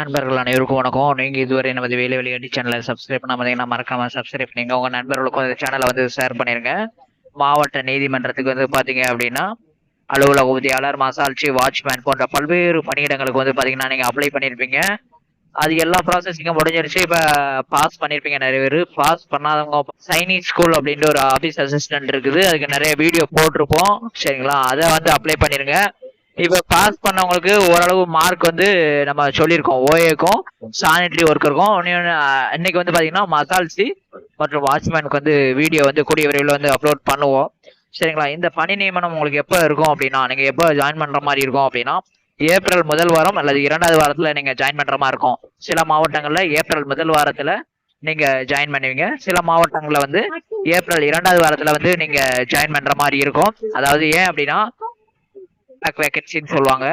நண்பர்கள் அனைவருக்கும் வணக்கம். நீங்க இதுவரை நமது வேலை விளையாட்டு சேனலை சப்ஸ்கிரைப் பண்ணாம மறக்காம சப்ஸ்கிரைப் பண்ணுங்க. உங்க நண்பர்களுக்கும் இந்த சேனலை வந்து ஷேர் பண்ணிருங்க. மாவட்ட நீதிமன்றத்துக்கு வந்து பாத்தீங்க அப்படின்னா அலுவலக உதவியாளர், மசால்ச்சி, வாட்ச்மேன் போன்ற பல்வேறு பணியிடங்களுக்கு வந்து பாத்தீங்கன்னா நீங்க அப்ளை பண்ணிருப்பீங்க. அது எல்லா ப்ராசஸிங்கும் முடிஞ்சிருச்சு. இப்ப பாஸ் பண்ணிருப்பீங்க நிறைய பேர். பாஸ் பண்ணாதவங்க சைனீஸ் ஸ்கூல் அப்படின்ற ஒரு ஆபீஸ் அசிஸ்டன்ட் இருக்குது, அதுக்கு நிறைய வீடியோ போட்டிருப்போம். சரிங்களா, அதை வந்து அப்ளை பண்ணிருங்க. இப்ப பாஸ் பண்ணவங்களுக்கு ஓரளவு மார்க் வந்து நம்ம சொல்லியிருக்கோம். ஓஏக்கும் சானிட்டரி ஒர்க்கருக்கும் இன்னைக்கு வந்து பாத்தீங்கன்னா மசால்சி மற்றும் வாட்ச்மேனுக்கு வந்து வீடியோ வந்து கூடிய விரைவில் வந்து அப்லோட் பண்ணுவோம். சரிங்களா, இந்த பணி நியமனம் உங்களுக்கு எப்போ இருக்கும் அப்படின்னா, நீங்க எப்போ ஜாயின் பண்ற மாதிரி இருக்கும் அப்படின்னா ஏப்ரல் முதல் வாரம் அல்லது 2வது வாரத்துல நீங்க ஜாயின் பண்ற மாதிரி இருக்கும். சில மாவட்டங்கள்ல ஏப்ரல் முதல் வாரத்துல நீங்க ஜாயின் பண்ணுவீங்க. சில மாவட்டங்கள்ல வந்து ஏப்ரல் 2வது வாரத்துல வந்து நீங்க ஜாயின் பண்ற மாதிரி இருக்கும். அதாவது ஏன் அப்படின்னா வேகன்சின்னு சொல்லுவாங்க.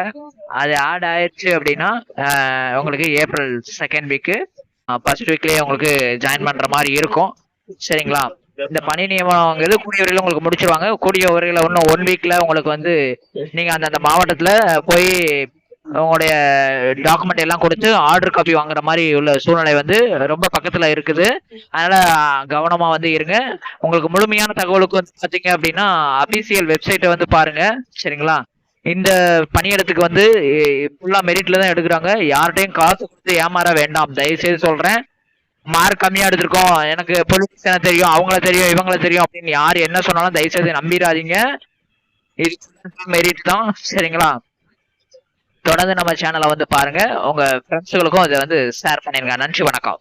அது ஆட் ஆயிடுச்சு அப்படின்னா உங்களுக்கு ஏப்ரல் செகண்ட் வீக்கு ஃபர்ஸ்ட் வீக்லயே உங்களுக்கு ஜாயின் பண்ற மாதிரி இருக்கும். சரிங்களா, இந்த பணி நியமனங்கிறது கூடிய வரையில உங்களுக்கு முடிச்சிருவாங்க. கூடிய வரையில இன்னும் 1 வீக்ல உங்களுக்கு வந்து நீங்க அந்தந்த மாவட்டத்துல போய் உங்களுடைய டாக்குமெண்ட் எல்லாம் கொடுத்து ஆர்டர் காப்பி வாங்குற மாதிரி உள்ள சூழ்நிலை வந்து ரொம்ப பக்கத்துல இருக்குது. அதனால கவனமா வந்து இருங்க. உங்களுக்கு முழுமையான தகவலுக்கு வந்து பாத்தீங்க அப்படின்னா அபிஷியல் வெப்சைட்டை வந்து பாருங்க. சரிங்களா, இந்த பணியிடத்துக்கு வந்து ஃபுல்லா மெரிட்ல தான் எடுக்கிறாங்க. யார்கிட்டையும் காசு கொடுத்து ஏமாற வேண்டாம், தயவு செய்து சொல்றேன். மார்க் கம்மியா எடுத்திருக்கோம், எனக்கு பொலிட்டிஷியனை தெரியும், அவங்கள தெரியும், இவங்கள தெரியும் அப்படின்னு யார் என்ன சொன்னாலும் தயவு செய்து நம்பிடாதீங்க. இது மெரிட் தான். சரிங்களா, தொடர்ந்து நம்ம சேனலை வந்து பாருங்க. உங்க ஃப்ரெண்ட்ஸுகளுக்கும் இதை வந்து ஷேர் பண்ணிருங்க. நன்றி, வணக்கம்.